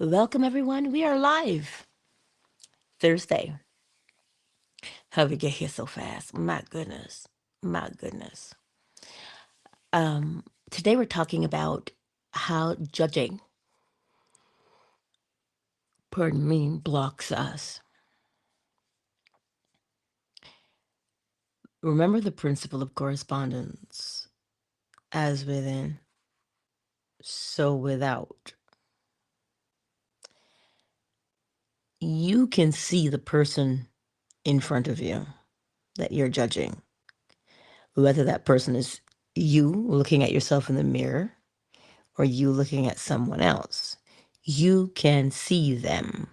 Welcome, everyone. We are live Thursday. How we get here so fast? My goodness. My goodness. Today we're talking about how judging, pardon me, blocks us. Remember the principle of correspondence: as within, so without. You can see the person in front of you that you're judging, whether that person is you looking at yourself in the mirror or you looking at someone else. You can see them.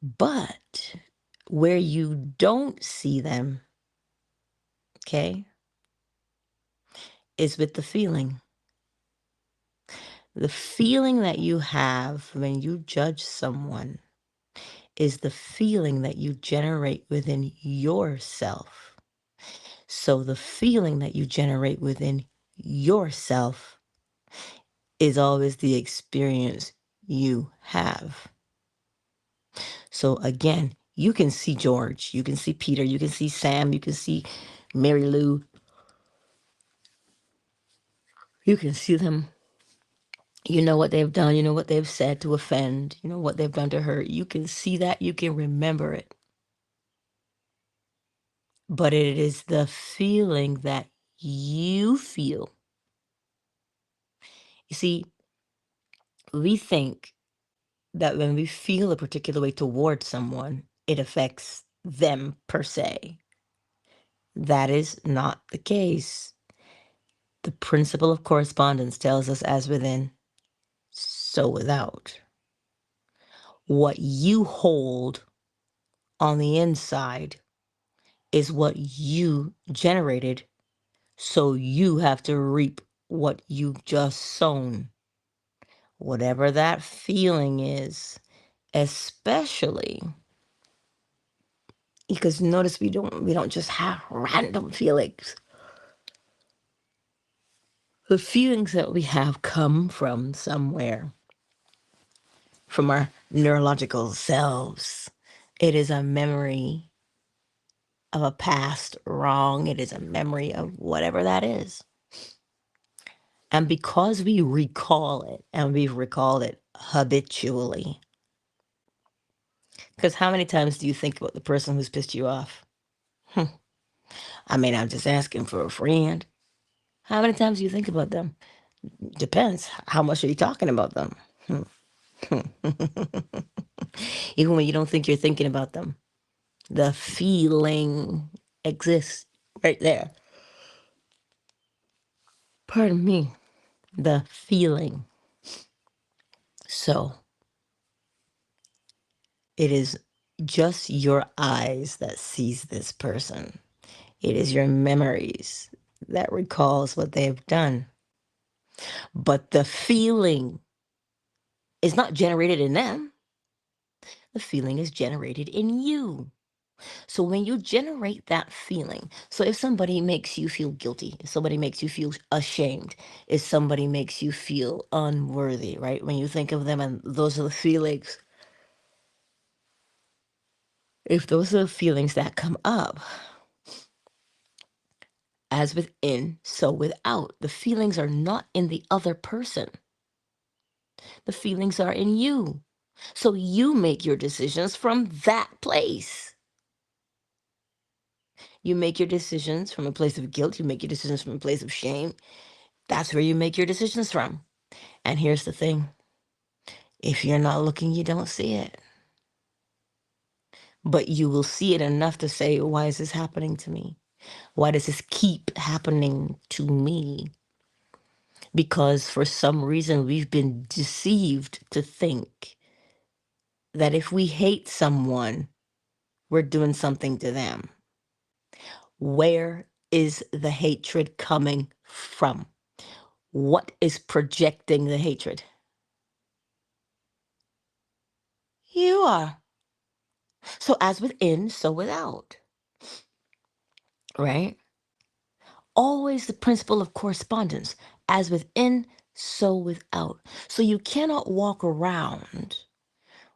But where you don't see them, okay, is with the feeling. The feeling that you have when you judge someone is the feeling that you generate within yourself. So the feeling that you generate within yourself is always the experience you have. So again, you can see George, you can see Peter, you can see Sam, you can see Mary Lou. You can see them. You know what they've done, you know what they've said to offend, you know what they've done to hurt. You can see that, you can remember it. But it is the feeling that you feel. You see, we think that when we feel a particular way towards someone, it affects them per se. That is not the case. The principle of correspondence tells us as within, so without. What you hold on the inside is what you generated, so you have to reap what you've just sown. Whatever that feeling is, especially because notice we don't just have random feelings. The feelings that we have come from somewhere, from our neurological selves. It is a memory of a past wrong. It is a memory of whatever that is. And because we recall it, and we've recalled it habitually, because how many times do you think about the person who's pissed you off? I mean, I'm just asking for a friend. How many times do you think about them? Depends. How much are you talking about them? Even when you don't think you're thinking about them, the feeling exists right there. Pardon me. The feeling. So it is just your eyes that sees this person. It is your memories that recalls what they've done. But the feeling is not generated in them. The feeling is generated in you. So when you generate that feeling, so if somebody makes you feel guilty, if somebody makes you feel ashamed, if somebody makes you feel unworthy, right? When you think of them and those are the feelings, if those are the feelings that come up, as within, so without, the feelings are not in the other person. The feelings are in you. So you make your decisions from that place. You make your decisions from a place of guilt. You make your decisions from a place of shame. That's where you make your decisions from. And here's the thing. If you're not looking, you don't see it. But you will see it enough to say, why is this happening to me? Why does this keep happening to me? Because for some reason, we've been deceived to think that if we hate someone, we're doing something to them. Where is the hatred coming from? What is projecting the hatred? You are. So as within, so without. Right? Always the principle of correspondence. As within, sow without. So you cannot walk around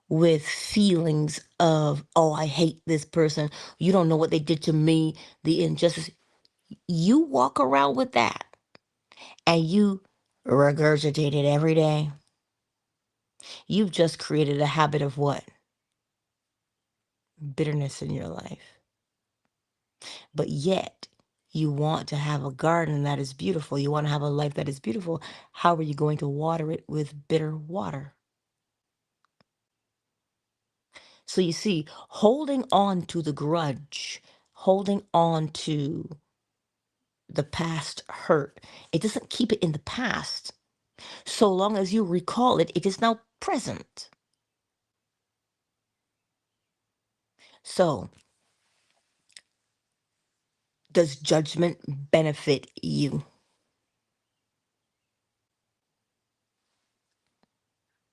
with feelings of, oh, I hate this person. You don't know what they did to me, the injustice. You walk around with that and you regurgitate it every day. You've just created a habit of what? Bitterness in your life. But yet, you want to have a garden that is beautiful. You want to have a life that is beautiful. How are you going to water it with bitter water? So you see, holding on to the grudge, holding on to the past hurt, it doesn't keep it in the past. So long as you recall it, it is now present. So, does judgment benefit you?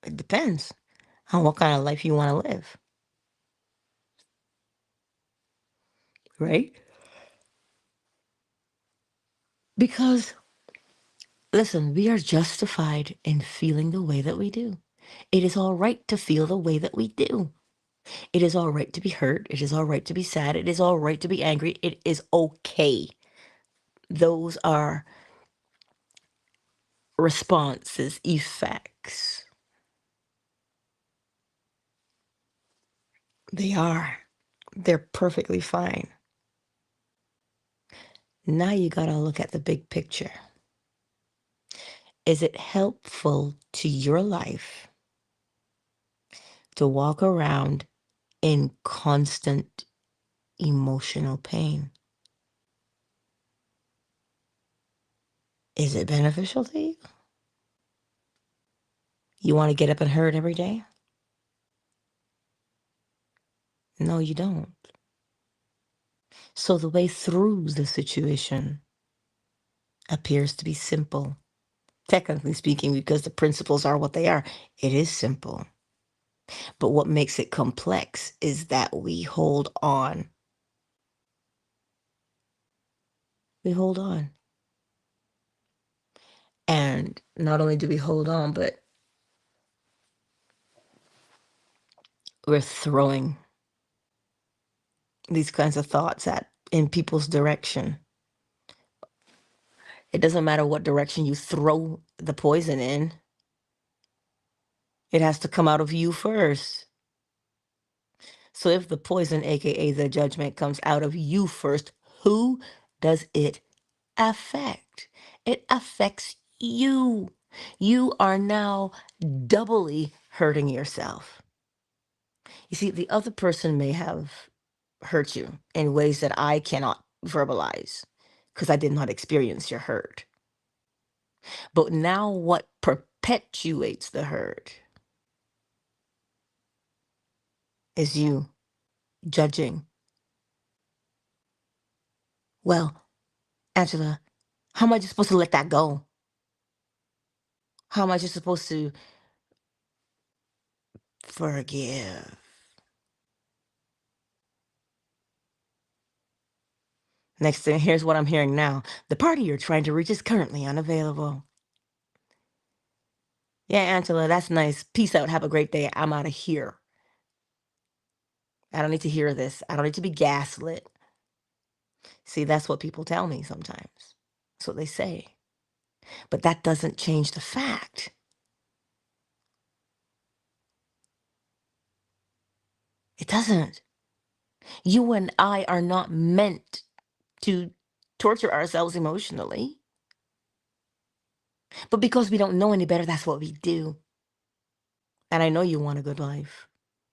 It depends on what kind of life you want to live, right? Because, listen, we are justified in feeling the way that we do. It is all right to feel the way that we do. It is all right to be hurt. It is all right to be sad. It is all right to be angry. It is okay. Those are responses, effects. They are. They're perfectly fine. Now you got to look at the big picture. Is it helpful to your life to walk around in constant emotional pain? Is it beneficial to you? You want to get up and hurt every day? No, you don't. So the way through the situation appears to be simple. Technically speaking, because the principles are what they are, it is simple. But what makes it complex is that we hold on. We hold on. And not only do we hold on, but we're throwing these kinds of thoughts at in people's direction. It doesn't matter what direction you throw the poison in. It has to come out of you first. So if the poison, aka the judgment, comes out of you first, who does it affect? It affects you. You are now doubly hurting yourself. You see, the other person may have hurt you in ways that I cannot verbalize because I did not experience your hurt. But now, what perpetuates the hurt is you judging. Well, Angela, how am I just supposed to let that go? How am I just supposed to forgive? Next thing, here's what I'm hearing now. The party you're trying to reach is currently unavailable. Yeah, Angela, that's nice. Peace out. Have a great day. I'm out of here. I don't need to hear this. I don't need to be gaslit. See, that's what people tell me sometimes. That's what they say. But that doesn't change the fact. It doesn't. You and I are not meant to torture ourselves emotionally. But because we don't know any better, that's what we do. And I know you want a good life.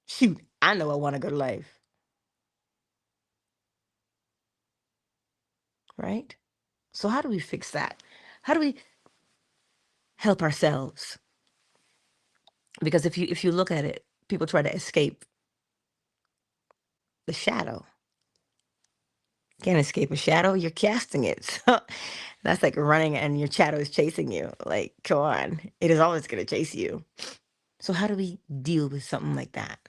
Shoot, I know I want a good life. Right? So how do we fix that? How do we help ourselves? Because if you look at it, people try to escape the shadow. Can't escape a shadow, you're casting it. So that's like running and your shadow is chasing you. Like, come on. It is always gonna chase you. So how do we deal with something like that?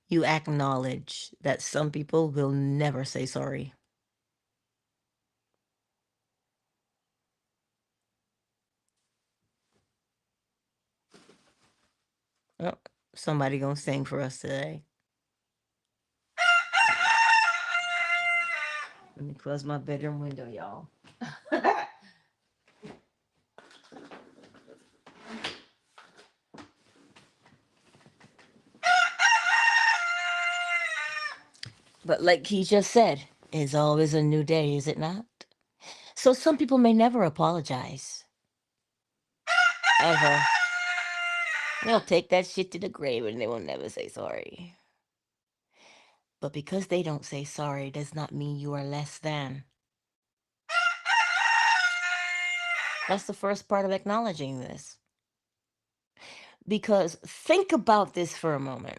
You acknowledge that some people will never say sorry. Oh, somebody gonna sing for us today. Let me close my bedroom window, y'all. But like he just said, it's always a new day, is it not? So some people may never apologize. Ever. They'll take that shit to the grave and they will never say sorry. But because they don't say sorry does not mean you are less than. That's the first part of acknowledging this. Because think about this for a moment.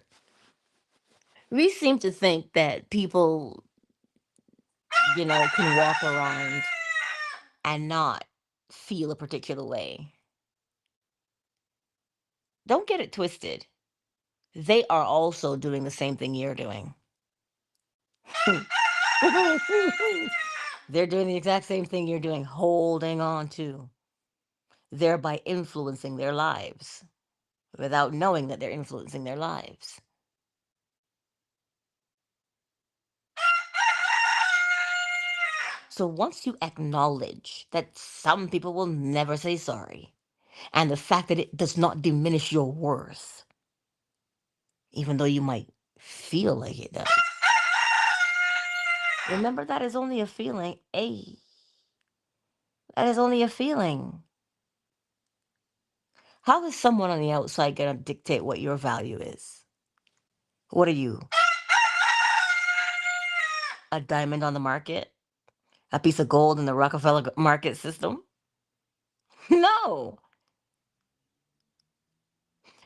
We seem to think that people, can walk around and not feel a particular way. Don't get it twisted. They are also doing the same thing you're doing. They're doing the exact same thing you're doing, holding on to, thereby influencing their lives without knowing that they're influencing their lives. So once you acknowledge that some people will never say sorry, and the fact that it does not diminish your worth, even though you might feel like it does, remember that is only a feeling. Hey, that is only a feeling. How is someone on the outside going to dictate what your value is? What are you? A diamond on the market? A piece of gold in the Rockefeller market system? No,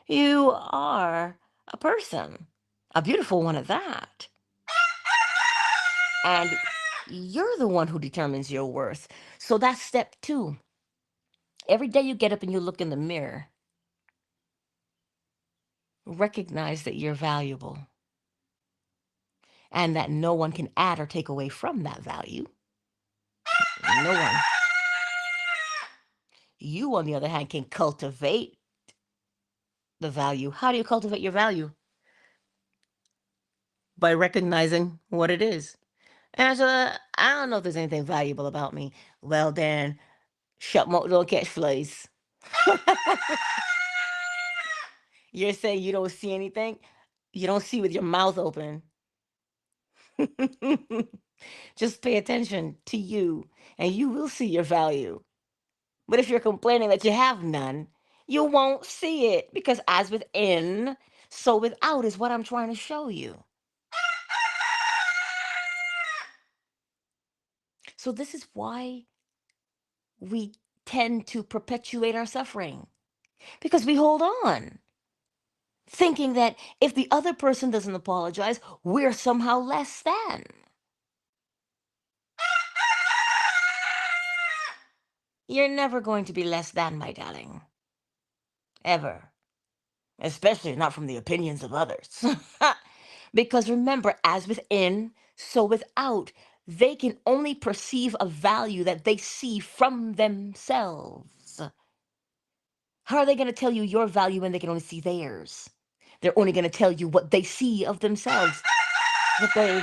you are a person, a beautiful one at that. And you're the one who determines your worth. So that's step two. Every day you get up and you look in the mirror, recognize that you're valuable and that no one can add or take away from that value. No one. You, on the other hand, can cultivate the value. How do you cultivate your value? By recognizing what it is. Angela, I don't know if there's anything valuable about me. Well, then, shut my little catch flies. You're saying you don't see anything? You don't see with your mouth open. Just pay attention to you, and you will see your value. But if you're complaining that you have none, you won't see it because as within, so without is what I'm trying to show you. So, this is why we tend to perpetuate our suffering because we hold on, thinking that if the other person doesn't apologize, we're somehow less than. You're never going to be less than, my darling. Ever. Especially not from the opinions of others. Because remember, as within, so without, they can only perceive a value that they see from themselves. How are they going to tell you your value when they can only see theirs? They're only going to tell you what they see of themselves, what they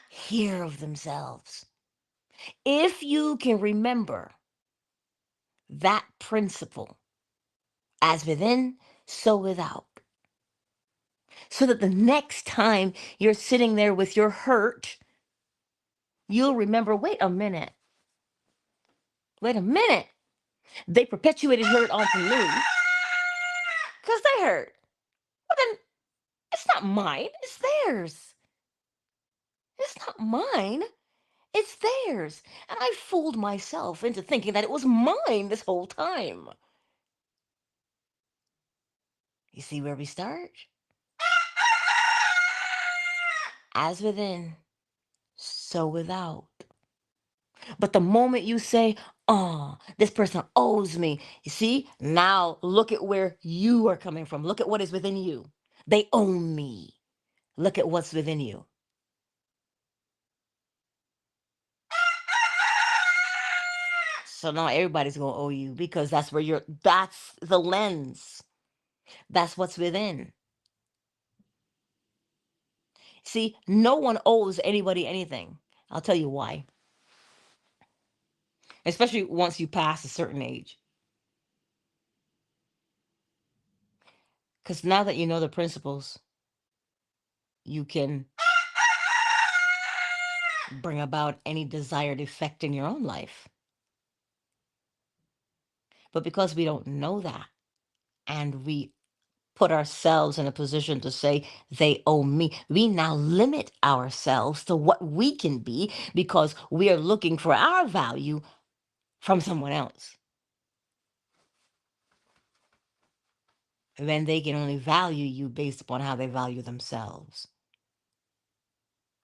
hear of themselves. If you can remember that principle, as within, so without, so that the next time you're sitting there with your hurt, you'll remember, wait a minute. They perpetuated hurt onto me because they hurt. Well, then it's not mine, it's theirs. It's not mine, it's theirs. And I fooled myself into thinking that it was mine this whole time. You see where we start? As within, so without. But the moment you say, oh, this person owes me, you see, now look at where you are coming from. Look at what is within you. They own me. Look at what's within you. So now everybody's going to owe you because that's the lens. That's what's within. See, no one owes anybody anything. I'll tell you why. Especially once you pass a certain age. Because now that you know the principles, you can bring about any desired effect in your own life. But because we don't know that, and we put ourselves in a position to say they owe me, we now limit ourselves to what we can be because we are looking for our value from someone else. When they can only value you based upon how they value themselves.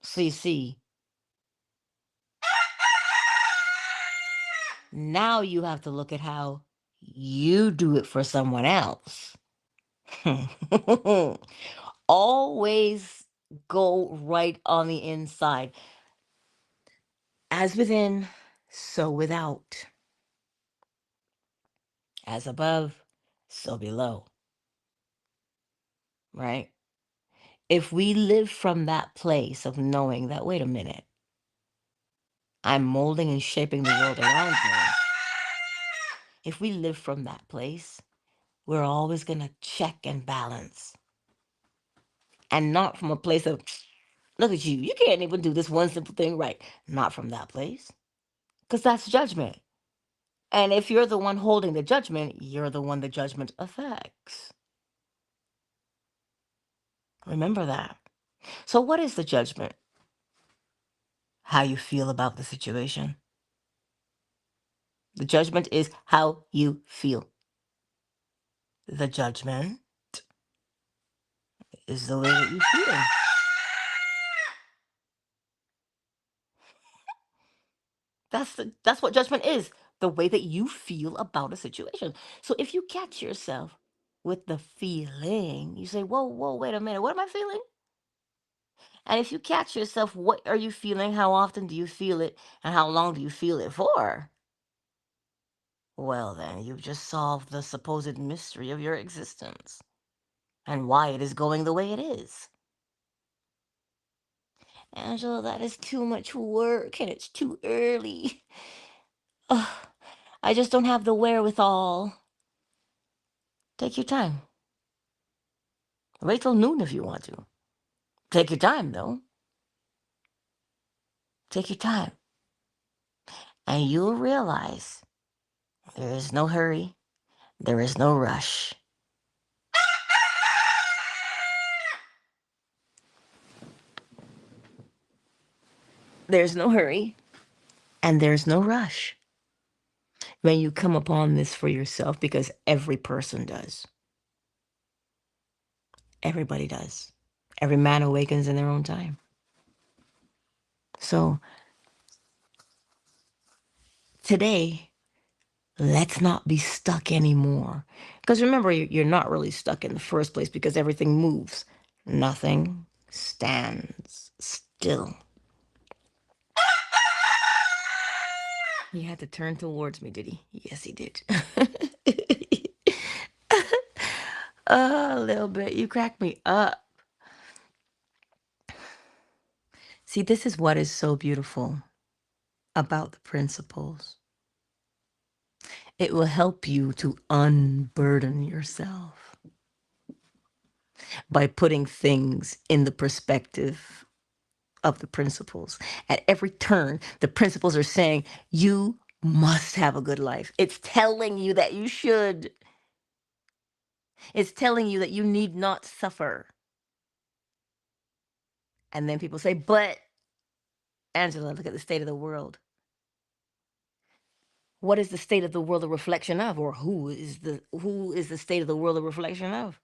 So you see, now you have to look at how you do it for someone else. Always go right on the inside. As within, so without. As above, so below. Right? If we live from that place of knowing that, wait a minute, I'm molding and shaping the world around me. If we live from that place, we're always going to check and balance. And not from a place of, look at you, you can't even do this one simple thing right. Not from that place. Because that's judgment. And if you're the one holding the judgment, you're the one the judgment affects. Remember that. So, what is the judgment? How you feel about the situation. The judgment is how you feel. The judgment is the way that you feel. That's what judgment is. The way that you feel about a situation. So if you catch yourself with the feeling, you say, whoa, whoa, wait a minute, what am I feeling? And if you catch yourself, what are you feeling? How often do you feel it? And how long do you feel it for? Well, then, you've just solved the supposed mystery of your existence and why it is going the way it is. Angela, that is too much work and it's too early. Ugh, I just don't have the wherewithal. Take your time. Wait till noon if you want to. Take your time, though. Take your time. And you'll realize there is no hurry, there is no rush. There's no hurry and there's no rush when you come upon this for yourself because every person does. Everybody does. Every man awakens in their own time. So today, let's not be stuck anymore. Because remember, you're not really stuck in the first place because everything moves. Nothing stands still. He had to turn towards me, did he? Yes, he did. A little bit. You crack me up. See, this is what is so beautiful about the principles. It will help you to unburden yourself by putting things in the perspective of the principles. At every turn, the principles are saying, you must have a good life. It's telling you that you should. It's telling you that you need not suffer. And then people say, but Angela, look at the state of the world. What is the state of the world a reflection of? Or who is the state of the world a reflection of?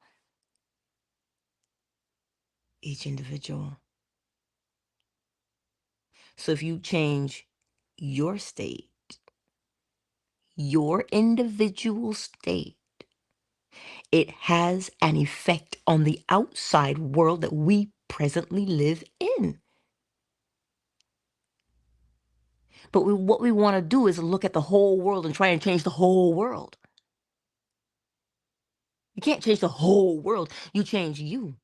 Each individual. So if you change your state, your individual state, it has an effect on the outside world that we presently live in. But what we want to do is look at the whole world and try and change the whole world. You can't change the whole world. You change you.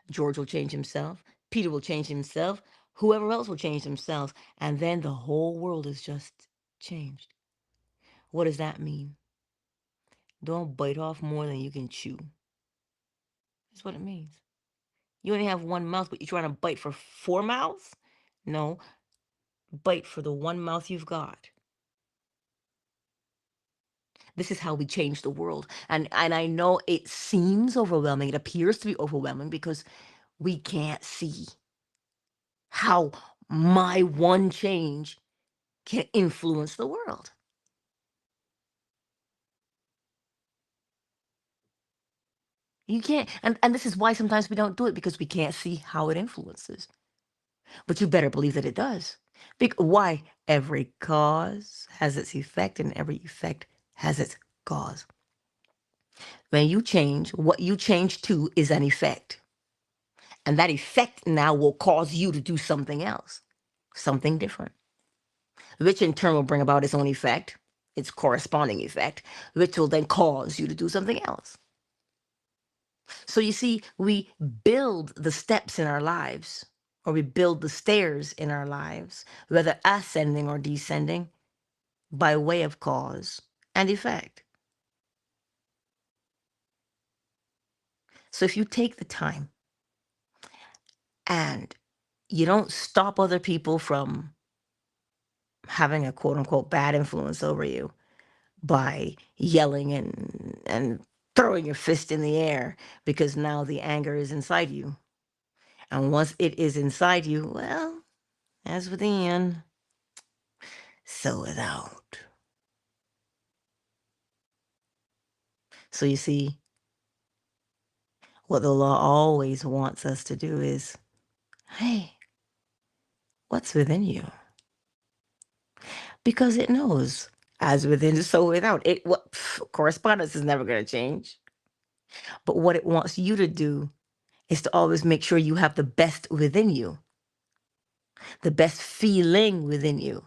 George will change himself. Peter will change himself. Whoever else will change themselves. And then the whole world is just changed. What does that mean? Don't bite off more than you can chew. That's what it means. You only have one mouth, but you're trying to bite for four mouths? No, bite for the one mouth you've got. This is how we change the world. And I know it seems overwhelming. It appears to be overwhelming because we can't see how my one change can influence the world. You can't, and this is why sometimes we don't do it, because we can't see how it influences. But you better believe that it does. Why? Every cause has its effect, and every effect has its cause. When you change, what you change to is an effect. And that effect now will cause you to do something else, something different, which in turn will bring about its own effect, its corresponding effect, which will then cause you to do something else. So you see, we build the steps in our lives, or we build the stairs in our lives, whether ascending or descending, by way of cause and effect. So if you take the time and you don't stop other people from having a quote unquote bad influence over you by yelling and throwing your fist in the air, because now the anger is inside you. And once it is inside you, well, as within, so without. So you see, what the law always wants us to do is, hey, what's within you? Because it knows, as within, so without. Correspondence is never going to change. But what it wants you to do is to always make sure you have the best within you, the best feeling within you.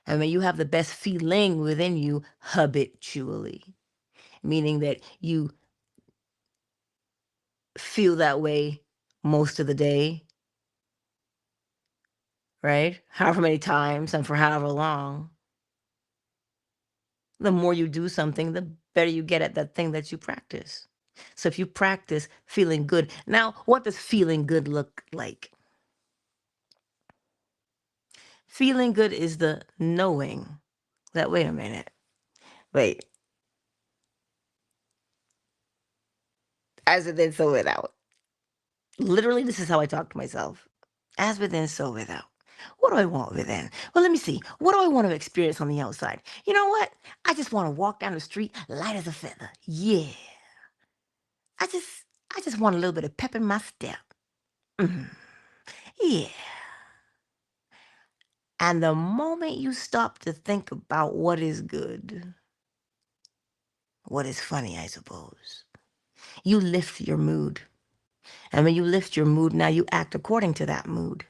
And when you have the best feeling within you habitually, meaning that you feel that way most of the day, right? However many times and for however long, the more you do something, the better you get at that thing that you practice. So if you practice feeling good, now what does feeling good look like? Feeling good is the knowing that, wait a minute, wait, as within, so without. Literally, this is how I talk to myself. As within, so without. What do I want within? Well, let me see. What do I want to experience on the outside? You know what? I just want to walk down the street light as a feather. Yeah. I just I just want a little bit of pep in my step. Mhm. Yeah. And the moment you stop to think about what is good, what is funny, I suppose, you lift your mood. And when you lift your mood, now you act according to that mood.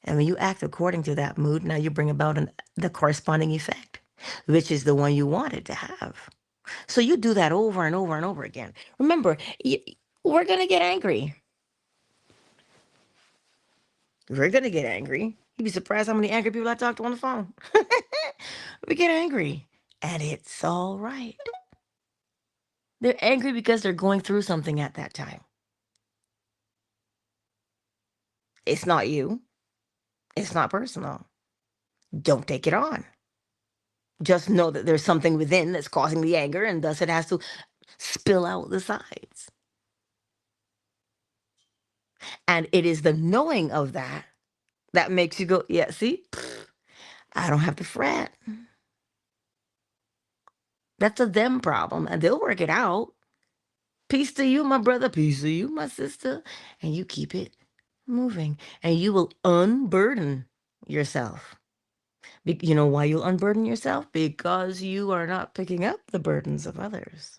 And when you act according to that mood, now you bring about the corresponding effect, which is the one you wanted to have. So you do that over and over and over again. Remember, we're going to get angry. We're going to get angry. You'd be surprised how many angry people I talk to on the phone. We get angry, and it's all right. They're angry because they're going through something at that time. It's not you. It's not personal. Don't take it on. Just know that there's something within that's causing the anger, and thus it has to spill out the sides. And it is the knowing of that that makes you go, yeah, see, I don't have to fret. That's a them problem, and they'll work it out. Peace to you, my brother. Peace to you, my sister. And you keep it moving, and you will unburden yourself. You know why you'll unburden yourself? Because you are not picking up the burdens of others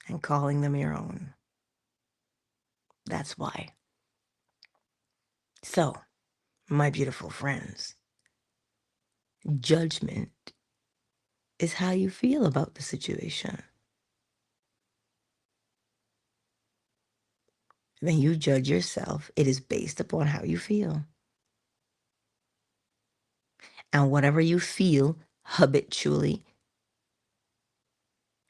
and calling them your own. That's why. So, My beautiful friends, judgment is how you feel about the situation. When you judge yourself, it is based upon how you feel. And whatever you feel habitually,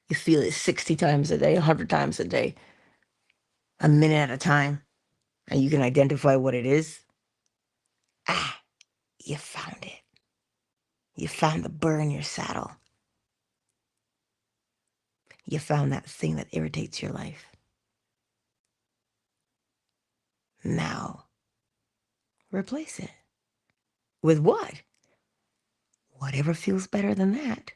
you feel it 60 times a day, 100 times a day, a minute at a time, and you can identify what it is. Ah, you found it. You found the burr in your saddle. You found that thing that irritates your life. Now, replace it. With what? Whatever feels better than that.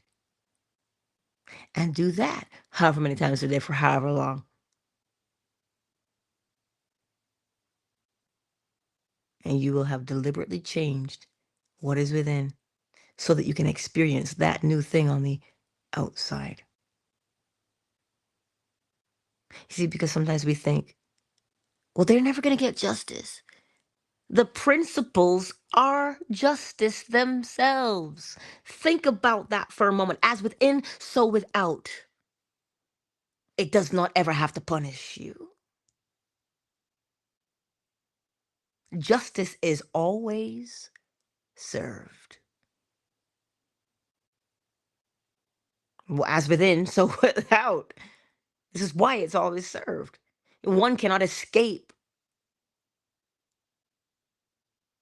And do that however many times a day for however long. And you will have deliberately changed what is within so that you can experience that new thing on the outside. You see, because sometimes we think, well, they're never going to get justice. The principles are justice themselves. Think about that for a moment. As within, so without. It does not ever have to punish you. Justice is always served. Well, as within, so without. This is why it's always served. One cannot escape.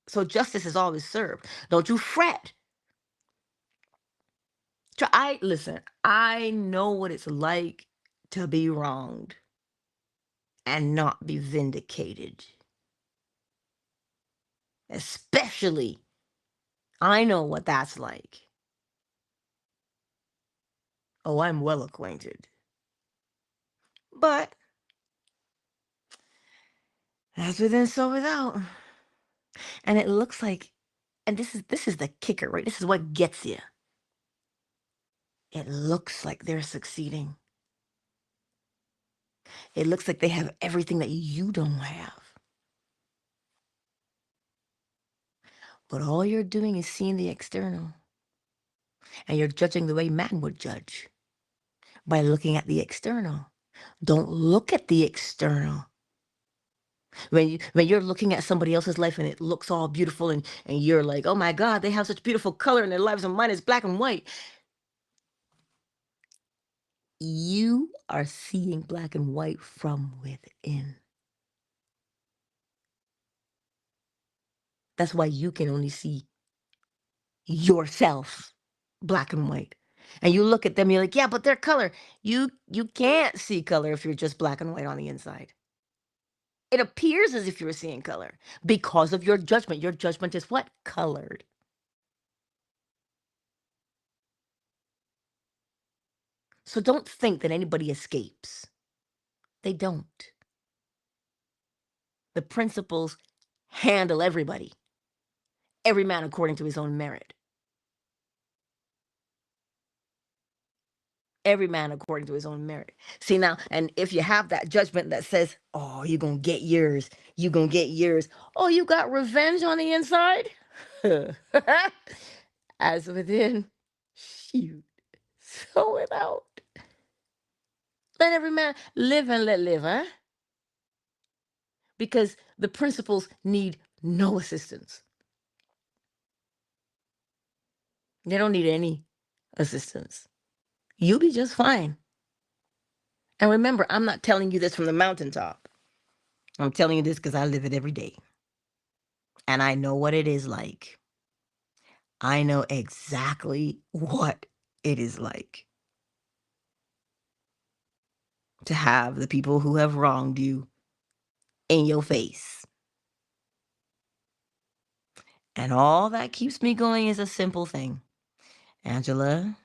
So justice is always served. Don't you fret. Listen, I know what it's like to be wronged and not be vindicated. Especially, I know what that's like. Oh, I'm well acquainted. But as within, so without. And it looks like, and this is the kicker, right? This is what gets you. It looks like they're succeeding. It looks like they have everything that you don't have. But all you're doing is seeing the external. And you're judging the way man would judge by looking at the external. Don't look at the external. When you're looking at somebody else's life and it looks all beautiful and you're like, oh my God, they have such beautiful color in their lives and mine is black and white. You are seeing black and white from within. That's why you can only see yourself black and white. And you look at them, you're like, yeah, but they're color. You can't see color if you're just black and white on the inside. It appears as if you're seeing color because of your judgment. Your judgment is what? Colored. So don't think that anybody escapes. They don't. The principles handle everybody, every man according to his own merit. Every man according to his own merit. See now, and if you have that judgment that says, oh, you're going to get yours, you're going to get yours. Oh, you got revenge on the inside? As within, shoot, so without. Let every man live and let live, huh? Because the principles need no assistance. They don't need any assistance. You'll be just fine. And remember, I'm not telling you this from the mountaintop. I'm telling you this because I live it every day. And I know what it is like. I know exactly what it is like to have the people who have wronged you in your face. And all that keeps me going is a simple thing. Angela,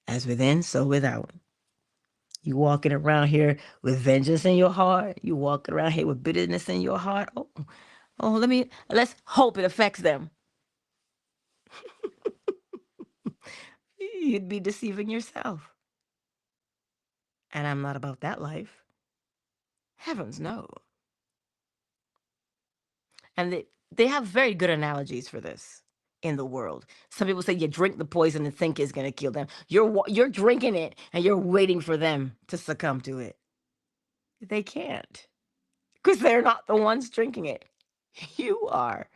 as within, so without. You walking around here with vengeance in your heart. You walking around here with bitterness in your heart. Oh, let's hope it affects them. You'd be deceiving yourself. And I'm not about that life. Heavens no. And They have very good analogies for this in the world. Some people say you drink the poison and think it's gonna kill them. You're drinking it and you're waiting for them to succumb to it. They can't because they're not the ones drinking it. You are.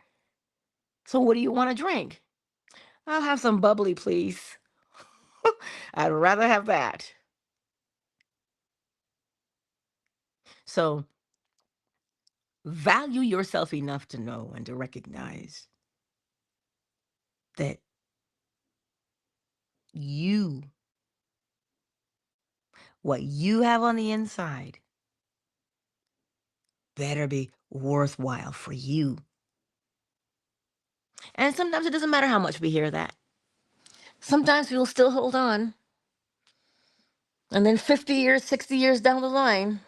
So what do you want to drink? I'll have some bubbly, please. I'd rather have that. So value yourself enough to know and to recognize that you, what you have on the inside, better be worthwhile for you. And sometimes it doesn't matter how much we hear that. Sometimes we'll still hold on. And then 50 years, 60 years down the line,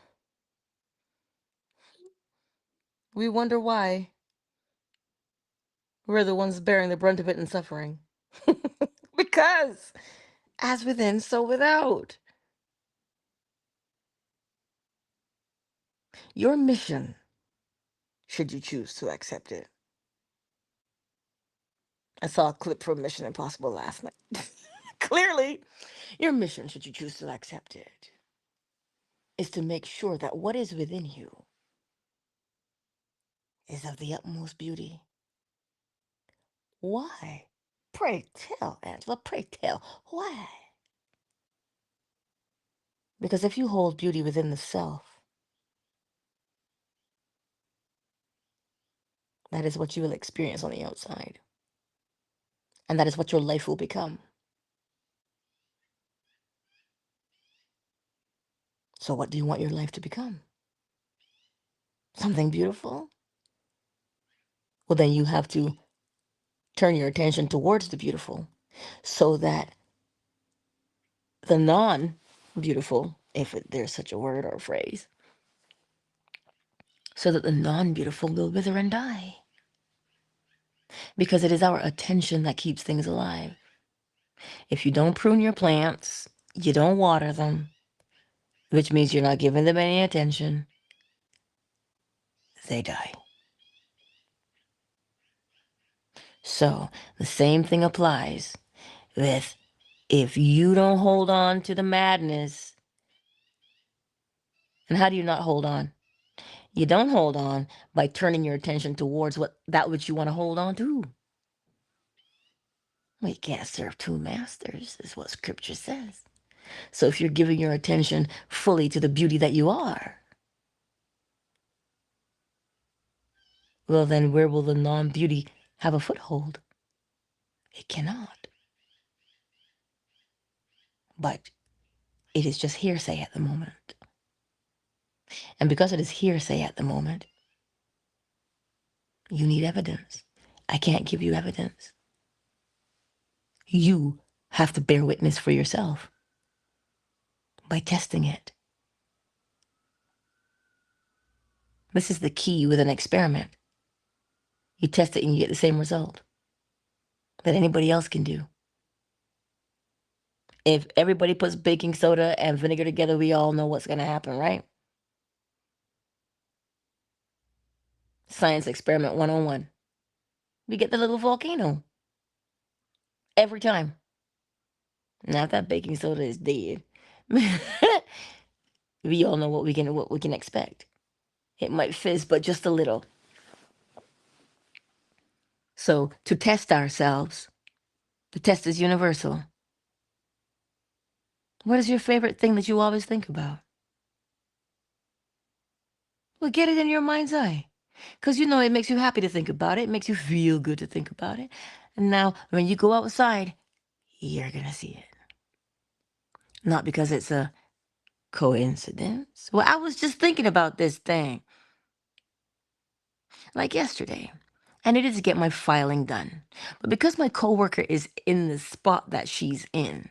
we wonder why we're the ones bearing the brunt of it and suffering. Because as within, so without. Your mission, should you choose to accept it. I saw a clip from Mission Impossible last night. Clearly, your mission, should you choose to accept it, is to make sure that what is within you is of the utmost beauty. Why? Pray tell, Angela, pray tell. Why? Because if you hold beauty within the self, that is what you will experience on the outside. And that is what your life will become. So what do you want your life to become? Something beautiful? Well, then you have to turn your attention towards the beautiful so that the non-beautiful, if there's such a word or a phrase, so that the non-beautiful will wither and die. Because it is our attention that keeps things alive. If you don't prune your plants, you don't water them, which means you're not giving them any attention, they die. So the same thing applies with, if you don't hold on to the madness. And how do you not hold on? You don't hold on by turning your attention towards that which you want to hold on to. Well, you can't serve two masters, is what scripture says. So if you're giving your attention fully to the beauty that you are, well, then where will the non-beauty have a foothold? It cannot. But it is just hearsay at the moment. And because it is hearsay at the moment, you need evidence. I can't give you evidence. You have to bear witness for yourself by testing it. This is the key with an experiment. You test it and you get the same result that anybody else can do. If everybody puts baking soda and vinegar together, we all know what's going to happen, right? Science experiment 101. We get the little volcano every time. Now, if that baking soda is dead, we all know what we can expect. It might fizz, but just a little. So to test ourselves, the test is universal. What is your favorite thing that you always think about? Well, get it in your mind's eye. Because you know it makes you happy to think about it. It makes you feel good to think about it. And now when you go outside, you're going to see it. Not because it's a coincidence. Well, I was just thinking about this thing like yesterday. And it is to get my filing done. But because my coworker is in the spot that she's in,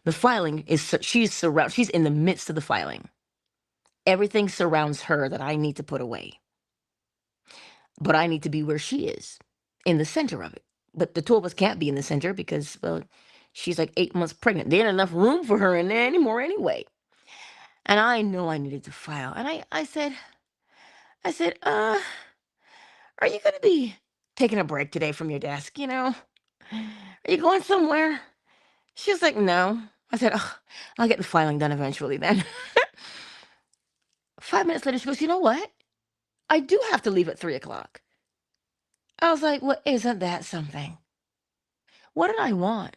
the filing is, she's in the midst of the filing. Everything surrounds her that I need to put away. But I need to be where she is, in the center of it. But the two of us can't be in the center because, well, she's like 8 months pregnant. There ain't enough room for her in there anymore anyway. And I know I needed to file. And I said, are you going to be taking a break today from your desk? Are you going somewhere? She was like, no. I said, oh, I'll get the filing done eventually then. 5 minutes later, she goes, you know what? I do have to leave at 3 o'clock. I was like, well, isn't that something? What did I want?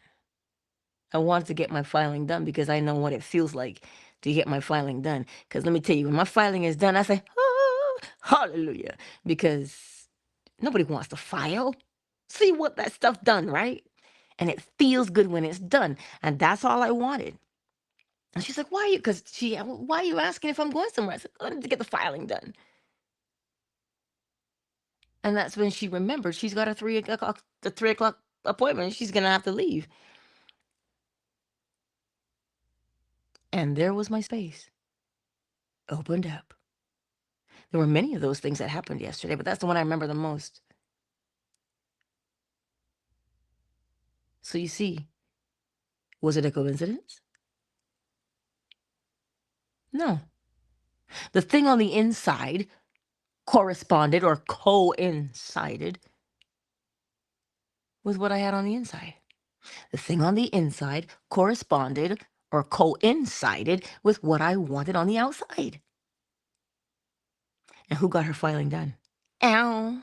I wanted to get my filing done because I know what it feels like to get my filing done. Because let me tell you, when my filing is done, I say, oh, hallelujah. Because nobody wants to file. So you want that stuff done, right? And it feels good when it's done. And that's all I wanted. And she's like, why are you? Because why are you asking if I'm going somewhere? I said, I need to get the filing done. And that's when she remembered she's got a 3 o'clock appointment. She's gonna have to leave. And there was my space. Opened up. There were many of those things that happened yesterday, but that's the one I remember the most. So you see, was it a coincidence? No. The thing on the inside corresponded or coincided with what I had on the inside. The thing on the inside corresponded or coincided with what I wanted on the outside. And who got her filing done? Ow.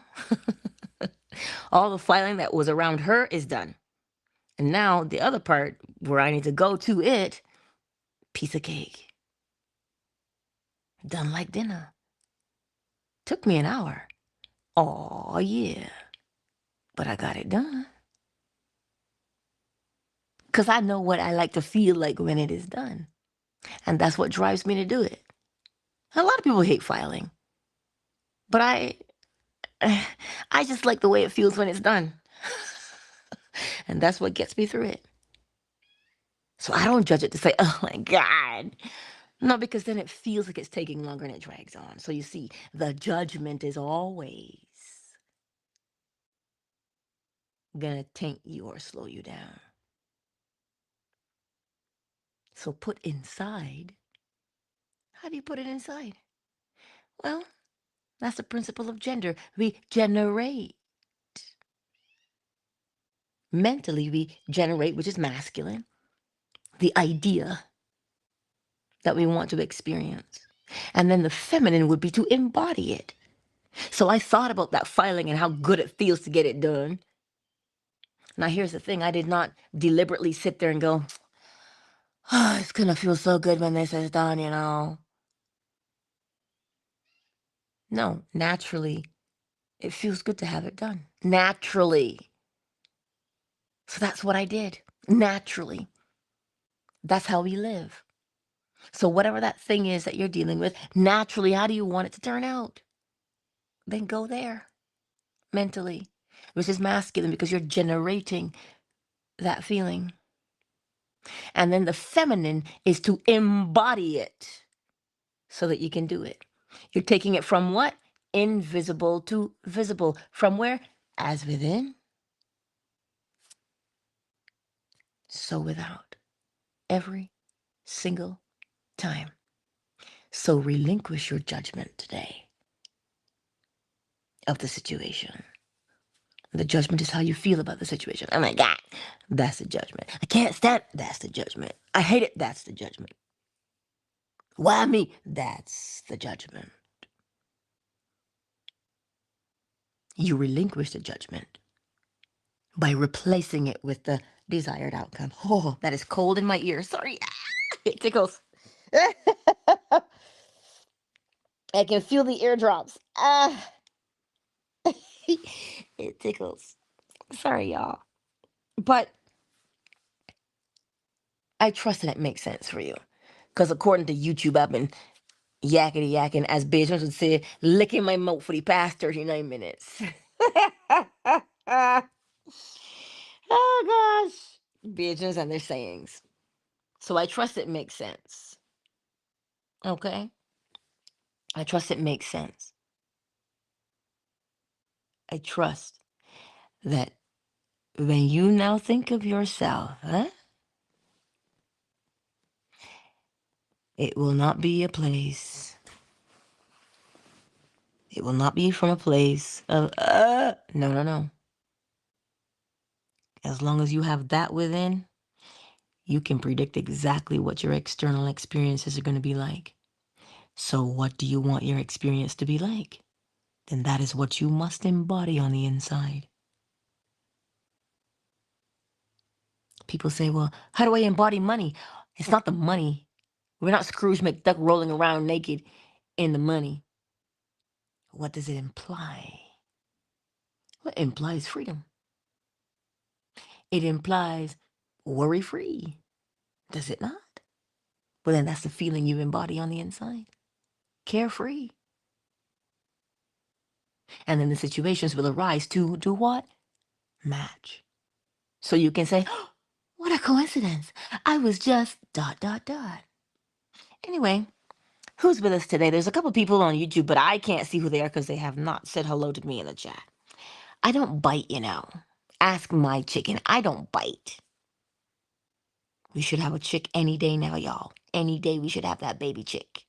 All the filing that was around her is done. And now the other part where I need to go to it, piece of cake. Done like dinner. Took me an hour. Oh, yeah. But I got it done. Because I know what I like to feel like when it is done. And that's what drives me to do it. A lot of people hate filing. But I just like the way it feels when it's done. And that's what gets me through it. So I don't judge it to say, oh my God. No, because then it feels like it's taking longer and it drags on. So you see, the judgment is always gonna taint you or slow you down. So put inside. How do you put it inside? Well, that's the principle of gender. We generate. Mentally, we generate, which is masculine, the idea that we want to experience. And then the feminine would be to embody it. So I thought about that filing and how good it feels to get it done. Now, here's the thing. I did not deliberately sit there and go, oh, it's going to feel so good when this is done, No, naturally, it feels good to have it done. Naturally. So that's what I did. Naturally. That's how we live. So whatever that thing is that you're dealing with, naturally, how do you want it to turn out? Then go there mentally, which is masculine because you're generating that feeling. And then the feminine is to embody it so that you can do it. You're taking it from what? Invisible to visible. From where? As within, so without. Every single time. So relinquish your judgment today of the situation. The judgment is how you feel about the situation. Oh my God, that's the judgment. I can't stand, that's the judgment. I hate it, that's the judgment. Why me? That's the judgment. You relinquish the judgment by replacing it with the desired outcome. Oh, that is cold in my ear. Sorry. It tickles. I can feel the eardrops. It tickles. Sorry, y'all. But I trust that it makes sense for you. Because according to YouTube, I've been yakety yakking, as Beatrice would say, licking my mouth for the past 39 minutes. Oh gosh. Beatrice and their sayings. So I trust it makes sense. Okay? I trust it makes sense. I trust that when you now think of yourself, it will not be a place. It will not be from a place of, no, no, no. As long as you have that within, you can predict exactly what your external experiences are going to be like. So, what do you want your experience to be like? Then that is what you must embody on the inside. People say, well, how do I embody money? It's not the money. We're not Scrooge McDuck rolling around naked in the money. What does it imply? Well, it implies freedom. It implies worry free. Does it not? Well, then that's the feeling you embody on the inside. Carefree. And then the situations will arise to do what? Match. So you can say, oh, what a coincidence. I was just dot, dot, dot. Anyway, who's with us today? There's a couple people on YouTube, but I can't see who they are because they have not said hello to me in the chat. I don't bite, you know. Ask my chicken. I don't bite. We should have a chick any day now, y'all. Any day we should have that baby chick.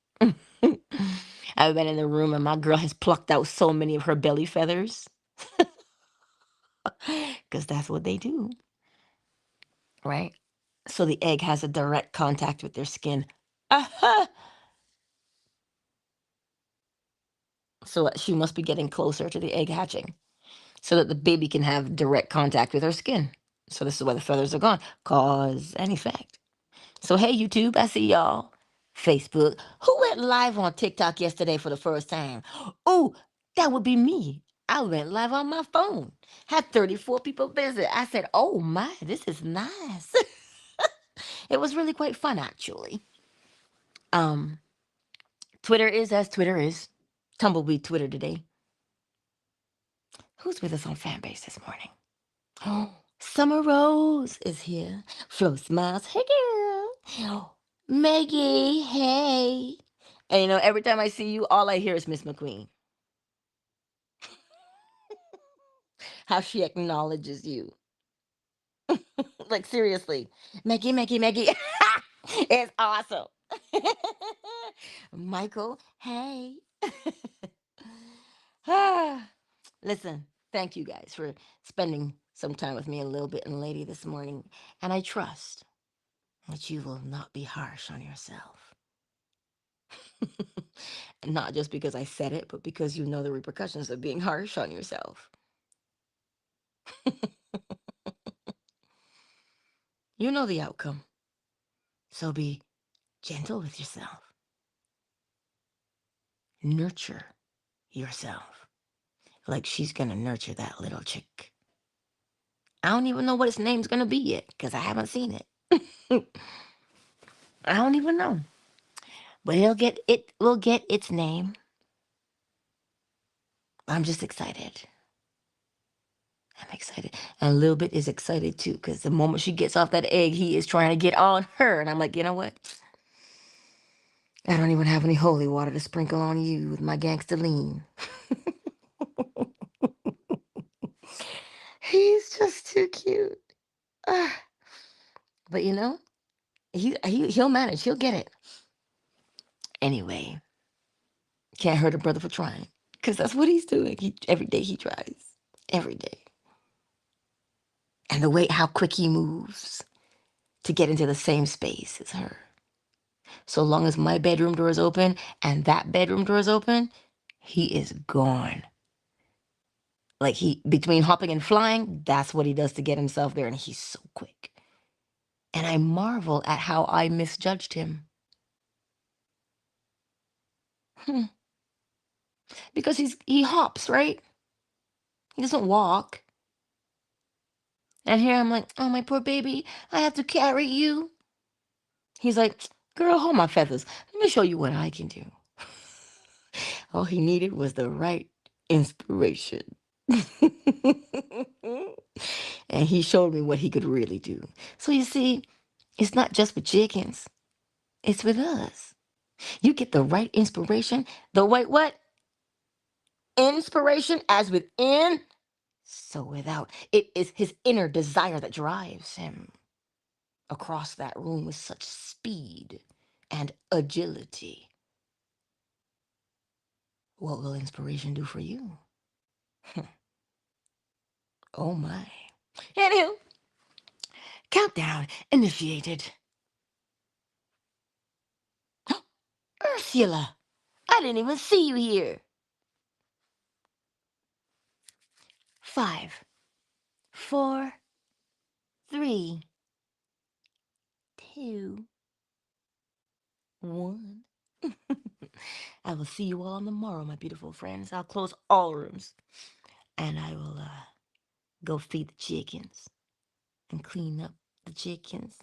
I've been in the room and my girl has plucked out so many of her belly feathers. Because that's what they do, right? So the egg has a direct contact with their skin. Uh-huh. So she must be getting closer to the egg hatching so that the baby can have direct contact with her skin. So this is why the feathers are gone. Cause and effect. So hey YouTube, I see y'all. Facebook. Who went live on TikTok yesterday for the first time? Oh, that would be me. I went live on my phone. Had 34 people visit. I said, oh my, this is nice. It was really quite fun actually. Um, Twitter is as Twitter is. Tumbleweed Twitter today. Who's with us on Fanbase this morning? Oh, Summer Rose is here. Flo Smiles, hey girl. Maggie, hey. And you know, every time I see you, all I hear is Miss McQueen. How she acknowledges you. Like seriously. Maggie, Maggie, Maggie. It's awesome. Michael, hey. Ah, listen, thank you guys for spending some time with me a little bit and lady this morning. And I trust that you will not be harsh on yourself. Not just because I said it, but because you know the repercussions of being harsh on yourself. You know the outcome. So be gentle with yourself. Nurture yourself. Like she's going to nurture that little chick. I don't even know what its name's going to be yet because I haven't seen it. I don't even know. But it will get its name. I'm just excited. I'm excited. And a little bit is excited too, because the moment she gets off that egg, he is trying to get on her. And I'm like, you know what? I don't even have any holy water to sprinkle on you with my gangster lean. He's just too cute. Ah, but you know, he'll manage. He'll get it. Anyway, can't hurt a brother for trying, because that's what he's doing. Every day he tries. Every day. And the way how quick he moves to get into the same space as her. So long as my bedroom door is open and that bedroom door is open, he is gone. Like he between hopping and flying, that's what he does to get himself there, and he's so quick. And I marvel at how I misjudged him. Hmm. Because he hops, right? He doesn't walk. And here I'm like, oh my poor baby, I have to carry you. He's like, girl, hold my feathers. Let me show you what I can do. All he needed was the right inspiration. And he showed me what he could really do. So you see, it's not just with chickens, it's with us. You get the right inspiration, the right what? Inspiration as within, so without. It is his inner desire that drives him across that room with such speed and agility. What will inspiration do for you? Oh my. Anywho, countdown initiated. Ursula, I didn't even see you here. 5, 4, 3, 2, 1. I will see you all on the morrow, my beautiful friends. I'll close all rooms and I will go feed the chickens and clean up the chickens,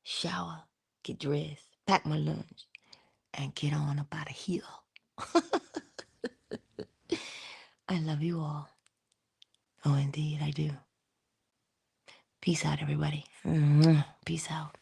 shower, get dressed, pack my lunch, and get on up out of here. I love you all. Oh, indeed, I do. Peace out, everybody. Peace out.